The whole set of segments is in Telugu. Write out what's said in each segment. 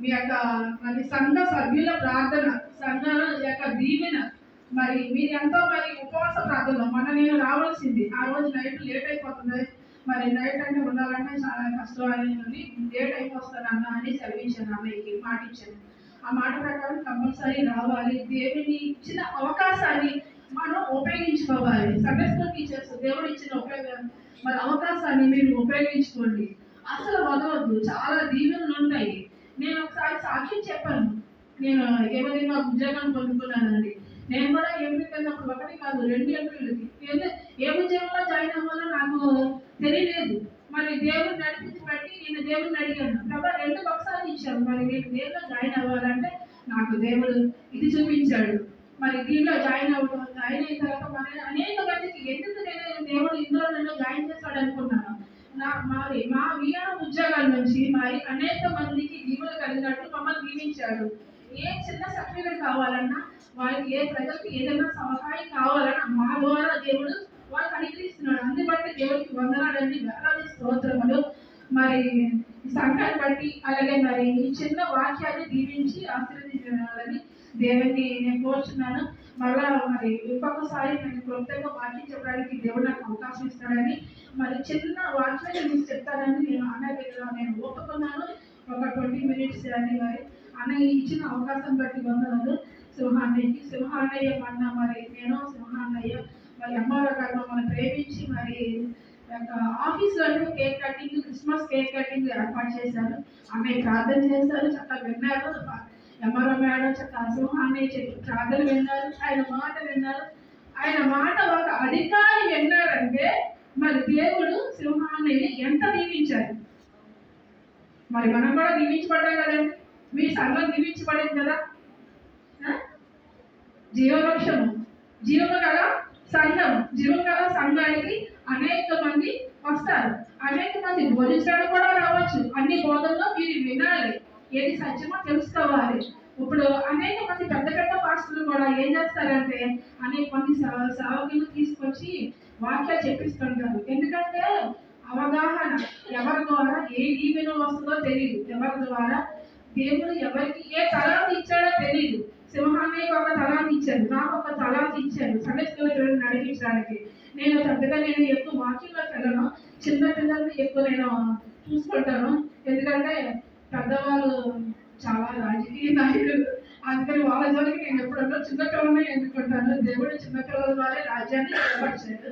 మీ యొక్క మరి సంఘ సభ్యుల ప్రార్థన, సంఘ యొక్క దీవెన, మరి మీరు ఎంతో మరి ఉపవాస ప్రార్థన. మొన్న నేను రావాల్సింది, ఆ రోజు నైట్ లేట్ అయిపోతుంది, మరి నైట్ అంటే ఉండాలంటే చాలా కష్టం అని లేట్ అయిపోతాను అన్న అని సెలవించాను, అన్నయ్యకి మాట ఇచ్చాను. ఆ మాట ప్రకారం కంపల్సరీ రావాలి. దేవుని ఇచ్చిన అవకాశాన్ని మనం ఉపయోగించుకోవాలి. సండే స్కూల్ టీచర్స్ దేవుడు ఇచ్చిన మరి అవకాశాన్ని మీరు ఉపయోగించుకోండి, అసలు వదలవద్దు. చాలా దీవెనలు ఉంటాయి. నేను ఒకసారి సాక్ష్యం చెప్పాను, నేను ఏ విధంగా ఉద్యోగం పొందుకున్నానండి. నేను కూడా ఎంపీ వెళ్ళినప్పుడు 1 కాదు 2 ఎంపీలకి ఏ ఉద్యోగంలో జాయిన్ అవ్వాలో నాకు తెలియలేదు. మరి దేవుడు నడిపించి బట్టి నేను దేవుడిని అడిగాను, ప్రభా 2 బక్సాలు ఇచ్చాను, మరి నేను దేనిలో జాయిన్ అవ్వాలంటే నాకు దేవుడు ఇది చూపించాడు. మరి దీనిలో జాయిన్ అయిన తర్వాత మరి అనేక మందికి ఎందుకు నేను దేవుడు ఇందులో నన్ను జాయిన్ చేస్తాడు అనుకున్నాను. మరి మా విఆర్ ఉద్యోగాల నుంచి మరి అనేక మందికి దీవులు కలిగినట్టు మమ్మల్ని దీవించాడు. ఏ చిన్న సర్టిఫికేట్ కావాలన్నా, వాళ్ళకి ఏ ప్రజలకు ఏదైనా సహాయం కావాలన్నా మా ద్వారా దేవుడు వాళ్ళకి అనుగ్రహిస్తున్నాడు. అందుబట్టి దేవుడికి వందనాలండి, వేలాది స్తోత్రములు. మరి ఈ సంఘాన్ని బట్టి అలాగే మరి ఈ చిన్న వాక్యాన్ని దీవించి ఆశీర్వదించాలని దేవుడిని నేను కోరుచున్నాను. మళ్ళా మరి ఇంకొకసారి నేను క్రొత్తగా వాక్యం చెప్పడానికి దేవుడు నాకు అవకాశం ఇస్తాడని మరి చిన్న వాక్యాన్ని నేను చెప్తానని నేను అన్న దగ్గర నేను ఒప్పుకున్నాను. ఒక 20 minutes అని మరి అన్నయ్య ఇచ్చిన అవకాశం బట్టి వందనాలు. సింహాన్నయ్య అన్న మరి నేను సింహాన్నయ్య మరి అమ్మవారి గారు మమ్మల్ని ప్రేమించి మరి ఆఫీస్లో cake cutting, Christmas cake cutting ఏర్పాటు చేశారు. అన్నయ్య ప్రార్థన చేశారు, చక్కగా విన్నారు. ఎంఆర్ఓ మేడం చక్కగా సింహాన్నయ్య ప్రార్థన విన్నారు, ఆయన మాట విన్నారు. ఆయన మాట ఒక అధికారి విన్నారంటే మరి దేవుడు సింహాన్నయ్యని ఎంత దీవించారు. మరి మనం కూడా దీవించబడ్డాం కదండి. మీ సంఘం దీవించబడింది కదా. జీవవృక్షము, జీవము గల సంఘం, జీవం గల సంఘానికి అనేక మంది వస్తారు. అనేక మంది బోధించడానికి కూడా రావచ్చు. అన్ని బోధనలో మీరు వినాలి, ఏది సత్యమో తెలుసుకోవాలి. ఇప్పుడు అనేక మంది పెద్ద పెద్ద పాస్టర్లు కూడా ఏం చేస్తారంటే అనేక మంది సేవకులు తీసుకొచ్చి వాక్యాలు చెప్పిస్తుంటారు. ఎందుకంటే అవగాహన, ఎవరి ద్వారా ఏ దీవెన వస్తుందో తెలియదు, ఎవరి ద్వారా దేవుడు ఎవరికి ఏ తలాంతి ఇచ్చాడో తెలియదు. సింహాన్నయ్యకి ఒక తలాంతి ఇచ్చాడు, నాకు ఒక తలాంతి ఇచ్చాడు సండే స్కూల్ నడిపించడానికి. నేను పెద్దగా నేను ఎక్కువ వాక్యంలోకి వెళ్ళను, చిన్న పిల్లల్ని ఎక్కువ నేను చూసుకుంటాను. ఎందుకంటే పెద్దవాళ్ళు చాలా రాజకీయ నాయకులు, అందుకని వాళ్ళ జోలికి నేను ఎప్పుడన్నా చిన్నపిల్లల్ని ఎన్నుకుంటాను. దేవుడు చిన్నపిల్లల ద్వారా రాజ్యాన్ని ఏర్పరిచాడు.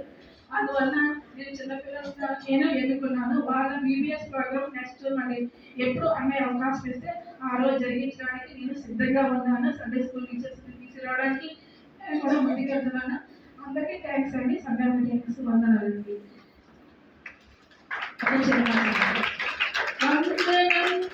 అందువల్ల నేను చిన్నపిల్లలుగా నేను ఎన్నుకున్నాను. వాళ్ళ BBS ప్రోగ్రామ్ నెక్స్ట్ మళ్ళీ ఎప్పుడు అన్నయ్య అవకాశం ఇస్తే ఆ రోజు జరిగించడానికి నేను సిద్ధంగా ఉన్నాను. సండే స్కూల్ టీచర్స్ తీసుకురావడానికి నేను కూడా ముందుకెళ్తున్నాను. అందరికీ థ్యాంక్స్ అండి. సంఘానికి వందనాలండి.